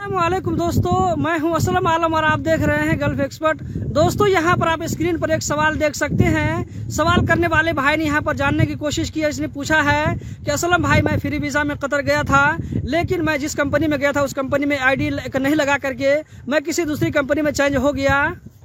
अस्सलामुअलैकुम दोस्तों, मैं हूं असलम आलम और आप देख रहे हैं गल्फ एक्सपर्ट। दोस्तों, यहां पर आप स्क्रीन पर एक सवाल देख सकते हैं। सवाल करने वाले भाई ने यहां पर जानने की कोशिश की है। इसने पूछा है कि असलम भाई, मैं फ्री वीजा में कतर गया था, लेकिन मैं जिस कंपनी में गया था उस कंपनी में आईडी नहीं लगा करके मैं किसी दूसरी कंपनी में चेंज हो गया।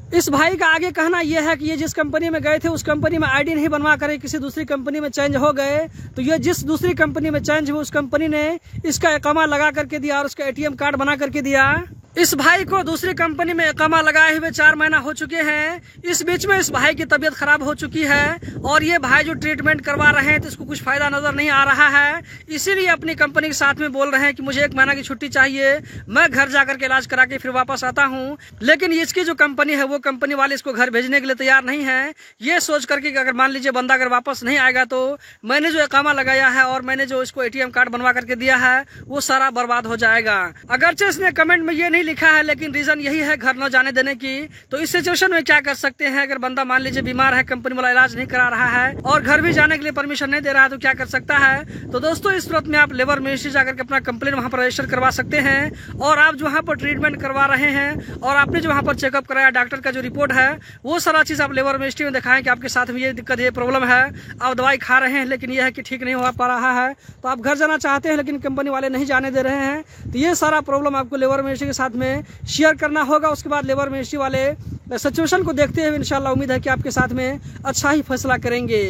इस भाई का आगे कहना यह है कि ये जिस कंपनी में गए थे उस कंपनी में आईडी नहीं बनवा कर किसी दूसरी कंपनी में चेंज हो गए, तो ये जिस दूसरी कंपनी में चेंज हुए उस कंपनी ने इसका इकामा लगा करके दिया और उसका एटीएम कार्ड बना करके दिया। इस भाई को दूसरी कंपनी में इकामा लगाए हुए 4 महीना हो चुके हैं। इस बीच में इस भाई की तबीयत खराब हो चुकी है और ये भाई जो ट्रीटमेंट करवा रहे हैं तो इसको कुछ फायदा नजर नहीं आ रहा है। इसीलिए अपनी कंपनी के साथ में बोल रहे हैं कि मुझे 1 महीना की छुट्टी चाहिए, मैं घर जाकर के इलाज करा के फिर वापस आता हूँ। लेकिन इसकी जो कंपनी है वो कंपनी वाले इसको घर भेजने के लिए तैयार नहीं है। ये सोच करके अगर मान लीजिए बंदा अगर वापस नहीं आएगा तो मैंने जो इकामा लगाया है और मैंने जो इसको एटीएम कार्ड बनवा करके दिया है वो सारा बर्बाद हो जाएगा। अगरचे इसने कमेंट में ये नहीं लिखा है, लेकिन रीजन यही है घर न जाने देने की। तो इस सिचुएशन में क्या कर सकते हैं? अगर बंदा मान लीजिए बीमार है, कंपनी वाला इलाज नहीं करा रहा है और घर भी जाने के लिए परमिशन नहीं दे रहा है, तो क्या कर सकता है? तो दोस्तों, इस सूरत में आप लेबर मिनिस्ट्री जाकर के अपना कंप्लेन वहां पर रजिस्टर करवा सकते हैं। और आप जो वहां पर ट्रीटमेंट करवा रहे हैं और आपने जो वहां पर चेकअप कराया, डॉक्टर का जो रिपोर्ट है वो सारा चीज आप लेबर मिनिस्ट्री में दिखाएं कि आपके साथ में ये दिक्कत, ये प्रॉब्लम है, आप दवाई खा रहे हैं लेकिन यह है कि ठीक नहीं हो पा रहा है, तो आप घर जाना चाहते हैं लेकिन कंपनी वाले नहीं जाने दे रहे हैं। तो ये सारा प्रॉब्लम आपको लेबर मिनिस्ट्री के साथ में शेयर करना होगा। उसके बाद लेबर मिनिस्ट्री वाले सिचुएशन को देखते हुए इंशाल्लाह उम्मीद है कि आपके साथ में अच्छा ही फैसला करेंगे।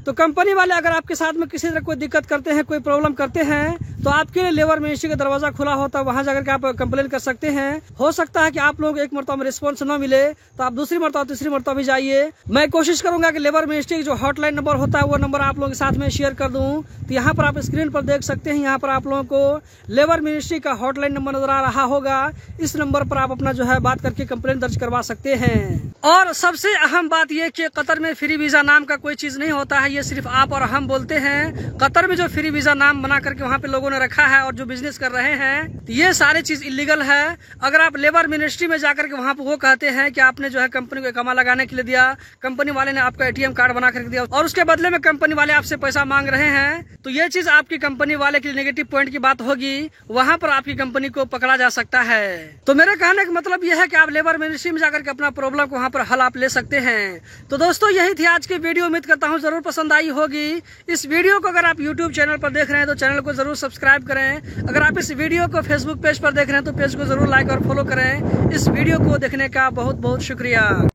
तो कंपनी वाले अगर आपके साथ में किसी तरह कोई दिक्कत करते हैं, कोई प्रॉब्लम करते हैं, तो आपके लिए लेबर मिनिस्ट्री का दरवाजा खुला होता है, वहां जाकर के आप कंप्लेन कर सकते हैं। हो सकता है कि आप लोग एक मरतबा में रिस्पॉन्स न मिले तो आप दूसरी मरतबा तीसरी मरतबा भी जाइए। मैं कोशिश करूंगा कि लेबर मिनिस्ट्री की जो हॉटलाइन नंबर होता है वो नंबर आप लोगों के साथ में शेयर कर दूं। तो यहाँ पर आप स्क्रीन पर देख सकते हैं, यहाँ पर आप लोगों को लेबर मिनिस्ट्री का हॉटलाइन नंबर नजर आ रहा होगा। इस नंबर पर आप अपना जो है बात करके कंप्लेन दर्ज करवा सकते हैं। और सबसे अहम बात यह कि कतर में फ्री वीजा नाम का कोई चीज नहीं होता है, ये सिर्फ आप और हम बोलते हैं। कतर में जो फ्री वीजा नाम बना करके वहाँ पे लोगों ने रखा है और जो बिजनेस कर रहे हैं, ये सारी चीज इलीगल है। अगर आप लेबर मिनिस्ट्री में जाकर के वहाँ पे वो कहते हैं कि आपने जो है कंपनी को इकामा लगाने के लिए दिया, कंपनी वाले ने आपका एटीएम कार्ड बना करके दिया और उसके बदले में कंपनी वाले आपसे पैसा मांग रहे हैं, तो ये चीज आपकी कंपनी वाले के लिए नेगेटिव पॉइंट की बात होगी। वहाँ पर आपकी कंपनी को पकड़ा जा सकता है। तो मेरे कहने का मतलब यह है कि आप लेबर मिनिस्ट्री में जाकर के अपना प्रॉब्लम को वहाँ पर हल आप ले सकते हैं। तो दोस्तों, यही थी आज की वीडियो। उम्मीद करता हूँ जरूर पसंद आई होगी। इस वीडियो को अगर आप यूट्यूब चैनल पर देख रहे हैं तो चैनल को जरूर सब्सक्राइब करें। अगर आप इस वीडियो को फेसबुक पेज पर देख रहे हैं तो पेज को जरूर लाइक और फॉलो करें। इस वीडियो को देखने का बहुत बहुत शुक्रिया।